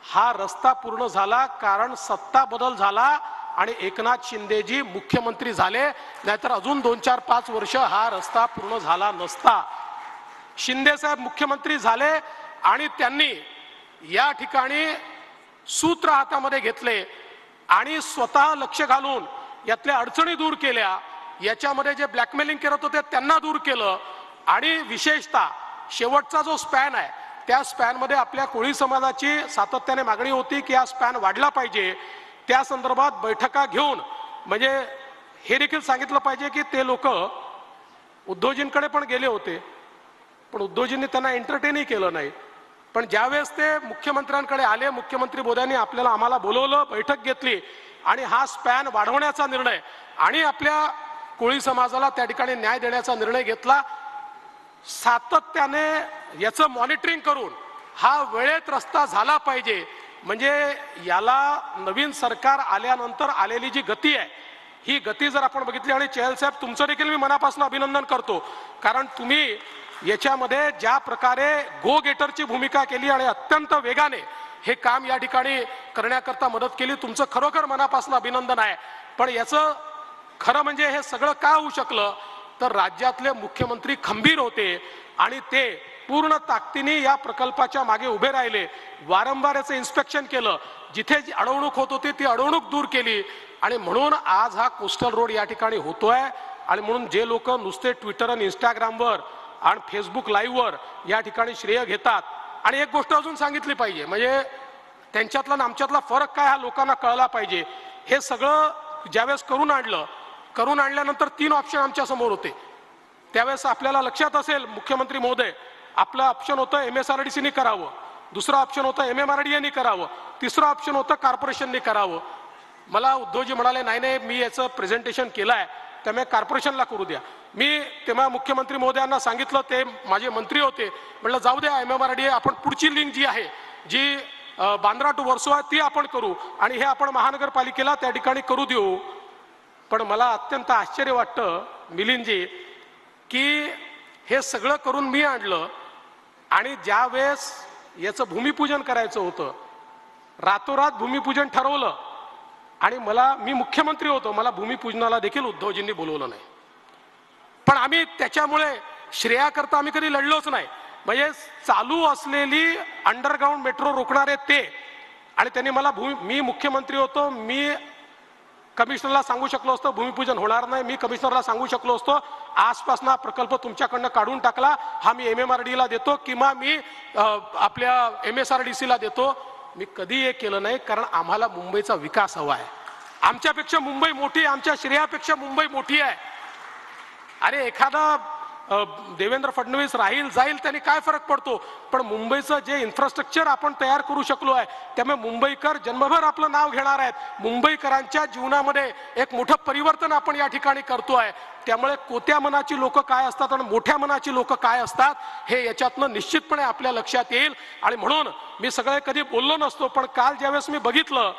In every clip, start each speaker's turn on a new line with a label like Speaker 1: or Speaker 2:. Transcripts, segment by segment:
Speaker 1: हा रस्ता पूर्ण झाला कारण सत्ता बदल झाला आणि एकनाथ शिंदेजी मुख्यमंत्री झाले, नाहीतर अजून 2-4-5 वर्ष हा रस्ता पूर्ण झाला नसता। शिंदे साहेब मुख्यमंत्री झाले आणि त्यांनी या ठिकाणी सूत्र हातामध्ये घेतले आणि स्वतः लक्ष घालून यातल्या अडचणी दूर केल्या, याच्यामध्ये जे ब्लॅकमेलिंग करत होते त्यांना दूर केलं आणि विशेषतः शेवटचा जो स्पॅन आहे त्या स्पॅनमध्ये आपल्या कोळी समाजाची सातत्याने मागणी होती की हा स्पॅन वाढला पाहिजे। त्या संदर्भात बैठका घेऊन म्हणजे हे देखील सांगितलं पाहिजे की ते लोक उद्धवजींकडे पण गेले होते, पण उद्धवजींनी त्यांना एंटरटेनही केलं नाही। पण ज्यावेळेस ते मुख्यमंत्र्यांकडे आले, मुख्यमंत्री मोदयांनी आम्हाला बोलवलं, बैठक घेतली आणि हा स्पॅन वाढवण्याचा निर्णय आणि आपल्या कोळी समाजाला त्या ठिकाणी न्याय देण्याचा निर्णय घेतला। सातत्याने याचं मॉनिटरिंग करून हा वेळेत रस्ता झाला पाहिजे, म्हणजे याला नवीन सरकार आल्यानंतर आलेली जी गती आहे ही गती जर आपण बघितली, आणि चहल साहेब तुमचं देखील मी मनापासून अभिनंदन करतो, कारण तुम्ही याच्यामध्ये ज्या प्रकारे गो गेटरची भूमिका केली आणि अत्यंत वेगाने हे काम या ठिकाणी करण्याकरता मदत केली, तुमचं खरोखर मनापासून अभिनंदन आहे। पण याचं खरं म्हणजे हे सगळं का होऊ शकलं तर राज्यातले मुख्यमंत्री खंबीर होते आणि ते पूर्ण ताकदीने या प्रकल्पाच्या मागे उभे राहिले, वारंवार याचं इन्स्पेक्शन केलं, जिथे जी अडवणूक होत होती ती अडवणूक दूर केली आणि म्हणून आज हा कोस्टल रोड या ठिकाणी होतोय। आणि म्हणून जे लोक नुसते ट्विटर आणि इंस्टाग्रामवर आणि फेसबुक लाईव्हवर या ठिकाणी श्रेय घेतात, आणि एक गोष्ट अजून सांगितली पाहिजे, म्हणजे त्यांच्यातला आणि आमच्यातला फरक काय हा लोकांना कळला पाहिजे। हे सगळं ज्यावेळेस करून आणल्यानंतर 3 ऑप्शन आमच्या समोर होते। त्यावेळेस आपल्याला लक्षात असेल मुख्यमंत्री महोदय, आपलं ऑप्शन होतं MSRDCने करावं, दुसरं ऑप्शन होतं MMRDAने करावं, तिसरं ऑप्शन होतं कॉर्पोरेशनने करावं। मला उद्धवजी म्हणाले नाही नाही मी याचं प्रेझेंटेशन केलं आहे त्यामुळे कॉर्पोरेशनला करू द्या। मी तेव्हा मुख्यमंत्री महोदयांना सांगितलं, ते माझे मंत्री होते, म्हटलं जाऊ द्या MMRDA, आपण पुढची लिंक जी आहे जी बांद्रा टू वर्सोवा ती आपण करू आणि हे आपण महानगरपालिकेला त्या ठिकाणी करू देऊ। पण मला अत्यंत आश्चर्य वाटतं मिलिंदजी की हे सगळं करून मी आणलं आणि ज्या वेळेस याचं भूमिपूजन करायचं होतं रातोरात भूमिपूजन ठरवलं आणि मी मुख्यमंत्री होतो, मला भूमिपूजनाला देखील उद्धवजींनी बोलवलं नाही। पण आम्ही त्याच्यामुळे श्रेयाकरता आम्ही कधी लढलोच नाही, म्हणजे चालू असलेली अंडरग्राउंड मेट्रो रोखणारे ते, आणि त्यांनी मला मी मुख्यमंत्री होतो, मी कमिशनरला सांगू शकलो असतो भूमिपूजन होणार नाही, मी कमिशनरला सांगू शकलो असतो आसपासना प्रकल्प तुमच्याकडनं काढून टाकला, हा मी MMRDAला देतो किंवा मी आपल्या MSRDCला देतो। मी कधी हे केलं नाही, कारण आम्हाला मुंबईचा विकास हवा आहे। आमच्यापेक्षा मुंबई मोठी आहे, आमच्या श्रेयापेक्षा मुंबई मोठी आहे। अरे एखादा देवेंद्र फडणवीस राहील जाईल त्यांनी काय फरक पडतो, पण मुंबईचं जे इन्फ्रास्ट्रक्चर आपण तयार करू शकलो आहे त्यामुळे मुंबईकर जन्मभर आपलं नाव घेणार आहेत। मुंबईकरांच्या जीवनामध्ये एक मोठं परिवर्तन आपण या ठिकाणी करतोय, त्यामुळे कोत्या मनाची लोक काय असतात आणि मोठ्या मनाची लोक काय असतात हे याच्यातनं निश्चितपणे आपल्या लक्षात येईल। आणि म्हणून मी सगळे कधी बोललो नसतो, पण काल ज्यावेळेस मी बघितलं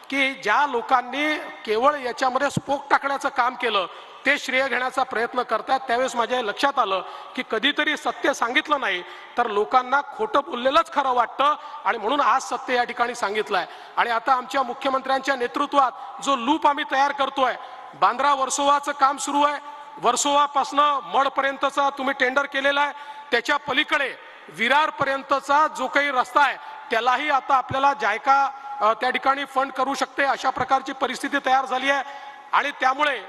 Speaker 1: की ज्या लोकांनी केवळ याच्यामध्ये स्पोक टाकण्याचं काम केलं ते श्रेय घेण्याचा प्रयत्न करतात, त्यावेळेस माझ्या लक्षात आलं की कधीतरी सत्य सांगितलं नाही तर लोकांना खोटं बोललेलंच खरं वाटतं, आणि म्हणून आज सत्य या ठिकाणी सांगितलंय। आणि आता आमच्या मुख्यमंत्र्यांच्या नेतृत्वात जो लूप आम्ही तयार करतोय, बांद्रा वर्सोवाचं काम सुरू आहे, वर्सोवापासनं मडपर्यंतचा तुम्ही टेंडर केलेला आहे, त्याच्या पलीकडे विरारपर्यंतचा जो काही रस्ता आहे त्यालाही आता आपल्याला जायका त्या ठिकाणी फंड करू शकते, अशा प्रकारची परिस्थिती तयार झाली आहे। आणि त्यामुळे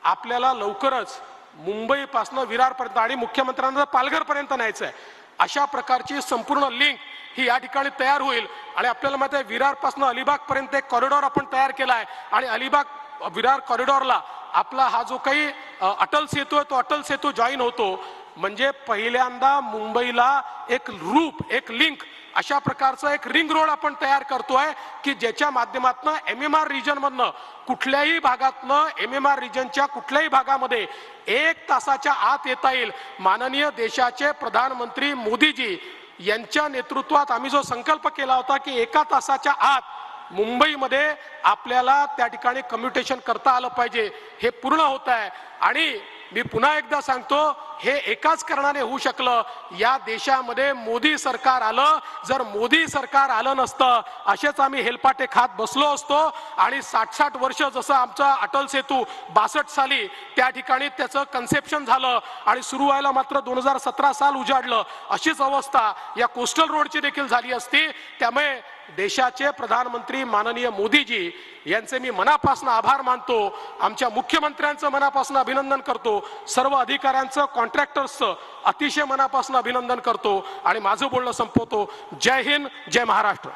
Speaker 1: आपल्याला लवकरच मुंबईपासून विरारपर्यंत आणि मुख्यमंत्र्यांना पालघरपर्यंत न्यायचं आहे, अशा प्रकारची संपूर्ण लिंक ही या ठिकाणी तयार होईल। आणि आपल्याला माहिती आहे विरारपासून अलिबागपर्यंत एक कॉरिडॉर आपण तयार केला आहे, आणि अलिबाग विरार कॉरिडॉरला आपला हा जो काही अटल सेतू आहे तो अटल सेतू जॉईन होतो, म्हणजे पहिल्यांदा मुंबईला एक रूप एक लिंक अशा प्रकारचं एक रिंग रोड आपण तयार करतोय की ज्याच्या माध्यमातून MMR रिजन मधनं कुठल्याही भागातनं MMR रिजनच्या कुठल्याही भागामध्ये 1 तासाच्या आत येता येईल। माननीय देशाचे प्रधानमंत्री मोदीजी यांच्या नेतृत्वात आम्ही जो संकल्प केला होता की 1 तासाच्या आत मुंबईमध्ये आपल्याला त्या ठिकाणी कम्युटेशन करता आलं पाहिजे, हे पूर्ण होत आहे। आणि मी पुन्हा एकदा सांगतो हे एकाच कारणाने होऊ शकलं, या देशामध्ये मोदी सरकार आलं. जर मोदी सरकार आलं नसतं, असेच आम्ही हेलपाटे खात बसलो असतो आणि 60-60 वर्ष जसं आमचा अटल सेतू 62 साली त्या ठिकाणी त्याचं कन्सेप्शन झालं आणि सुरू व्हायला मात्र 2017 साल उजाडलं. अशीच अवस्था या कोस्टल रोडची देखील झाली असती. त्यामुळे देशाचे प्रधानमंत्री माननीय मोदीजी यांचे मी मनापासून आभार मानतो. आमच्या मुख्यमंत्र्यांचं मनापासून अभिनंदन करतो. सर्व अधिकाऱ्यांचं, कॉन्ट्रॅक्टर्सचं अतिशय मनापासून अभिनंदन करतो आणि माझं बोलणं संपवतो. जय हिंद, जय महाराष्ट्र.